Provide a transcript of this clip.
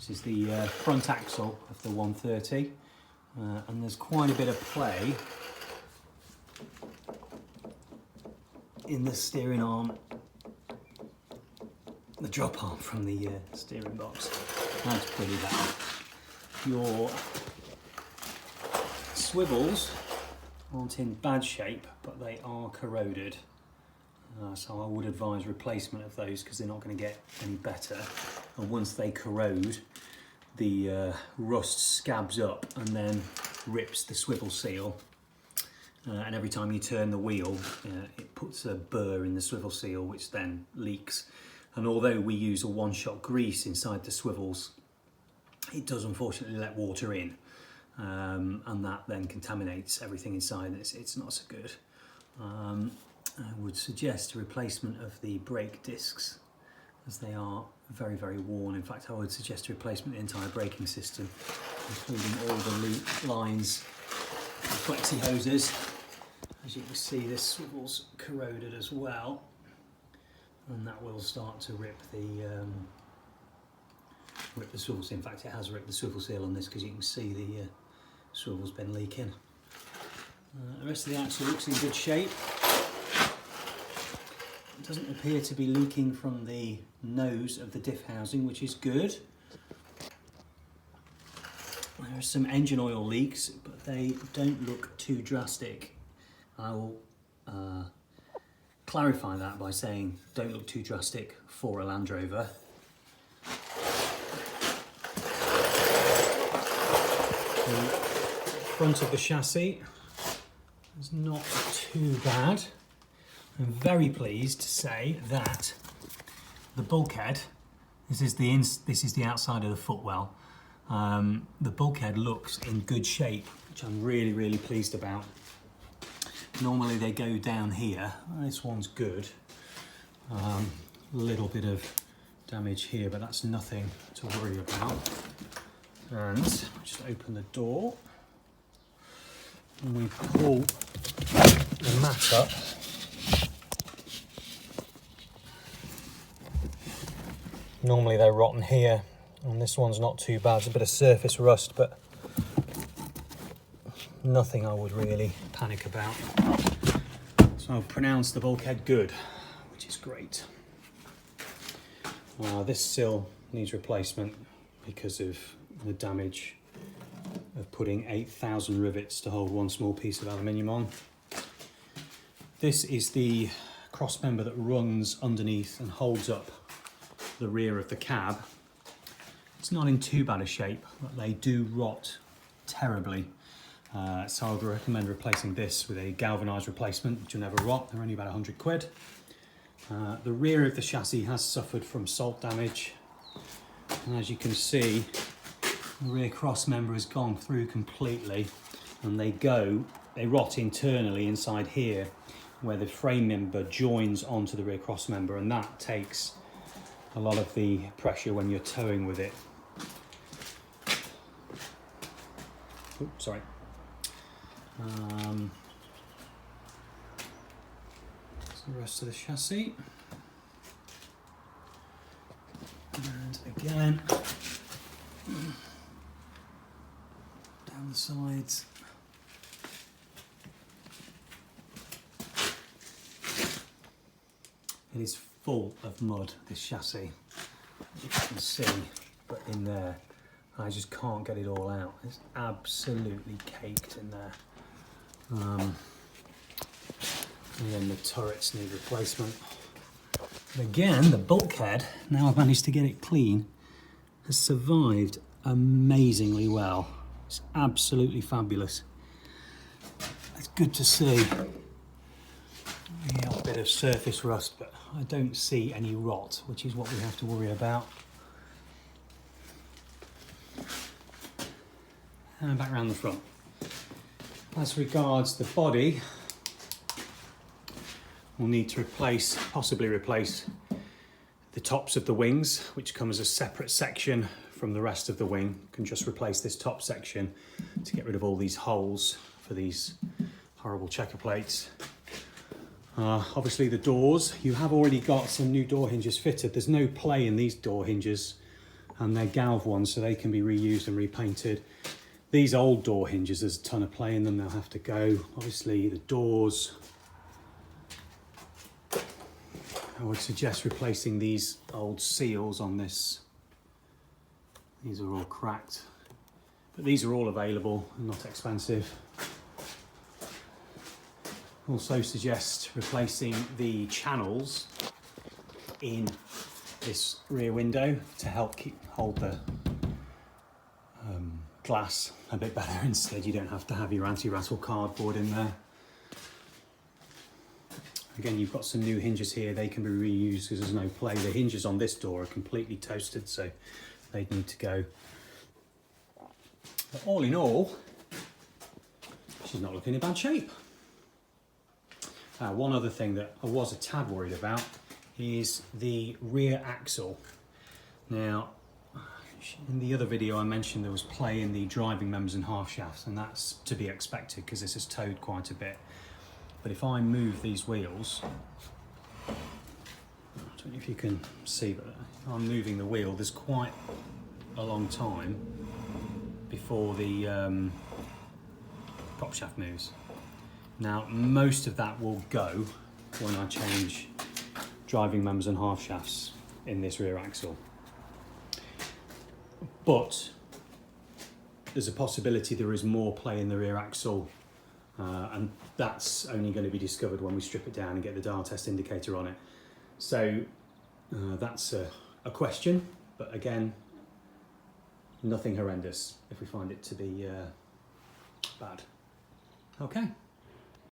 This is the front axle of the 130, and there's quite a bit of play in the steering arm, the drop arm from the steering box. That's pretty bad. Your swivels aren't in bad shape, but they are corroded. So I would advise replacement of those because they're not going to get any better. And once they corrode, the rust scabs up and then rips the swivel seal. And every time you turn the wheel, it puts a burr in the swivel seal, which then leaks. And although we use a one-shot grease inside the swivels, it does unfortunately let water in. And that then contaminates everything inside. It's not so good. I would suggest a replacement of the brake discs, as they are very, very worn. In fact, I would suggest a replacement of the entire braking system, including all the loop lines and flexi hoses. As you can see, this swivel's corroded as well, and that will start to rip the swivel seal. In fact, it has ripped the swivel seal on this because you can see the swivel's been leaking. The rest of the axle looks in good shape. It doesn't appear to be leaking from the nose of the diff housing, which is good. There are some engine oil leaks, but they don't look too drastic. I will clarify that by saying don't look too drastic for a Land Rover. The front of the chassis is not too bad. I'm very pleased to say that the bulkhead, this is the outside of the footwell, the bulkhead looks in good shape, which I'm really, really pleased about. Normally they go down here. This one's good. A little bit of damage here, but that's nothing to worry about. And just open the door and we pull the mat up. Normally they're rotten here, and this one's not too bad. It's a bit of surface rust, but nothing I would really panic about. So I'll pronounce the bulkhead good, which is great. This sill needs replacement because of the damage of putting 8,000 rivets to hold one small piece of aluminium on. This is the cross member that runs underneath and holds up the rear of the cab. It's not in too bad a shape, but they do rot terribly. So I would recommend replacing this with a galvanised replacement, which will never rot. They're only about 100 quid. The rear of the chassis has suffered from salt damage, and as you can see, the rear cross member has gone through completely, and they rot internally inside here where the frame member joins onto the rear cross member, and that takes a lot of the pressure when you're towing with it. Oops, sorry. That's the rest of the chassis. And again, down the sides. It is full of mud, this chassis, as you can see, but in there, I just can't get it all out. It's absolutely caked in there. And then the turrets need replacement. And again, the bulkhead, now I've managed to get it clean, has survived amazingly well. It's absolutely fabulous. It's good to see. A bit of surface rust, but I don't see any rot, which is what we have to worry about. And back around the front. As regards the body, we'll need to possibly replace the tops of the wings, which come as a separate section from the rest of the wing. You can just replace this top section to get rid of all these holes for these horrible checker plates. Obviously the doors, you have already got some new door hinges fitted. There's no play in these door hinges and they're galv ones, so they can be reused and repainted. These old door hinges, there's a ton of play in them, they'll have to go. Obviously the doors, I would suggest replacing these old seals on this. These are all cracked, but these are all available and not expensive. Also suggest replacing the channels in this rear window to help hold the glass a bit better. Instead, you don't have to have your anti-rattle cardboard in there. Again, you've got some new hinges here. They can be reused because there's no play. The hinges on this door are completely toasted, so they'd need to go. But all in all, she's not looking in bad shape. One other thing that I was a tad worried about is the rear axle. Now, in the other video I mentioned there was play in the driving members and half shafts, and that's to be expected because this has towed quite a bit. But if I move these wheels, I don't know if you can see, but if I'm moving the wheel, there's quite a long time before the prop shaft moves. Now, most of that will go when I change driving members and half shafts in this rear axle. But there's a possibility there is more play in the rear axle, and that's only going to be discovered when we strip it down and get the dial test indicator on it. So that's a question, but again, nothing horrendous if we find it to be bad. Okay.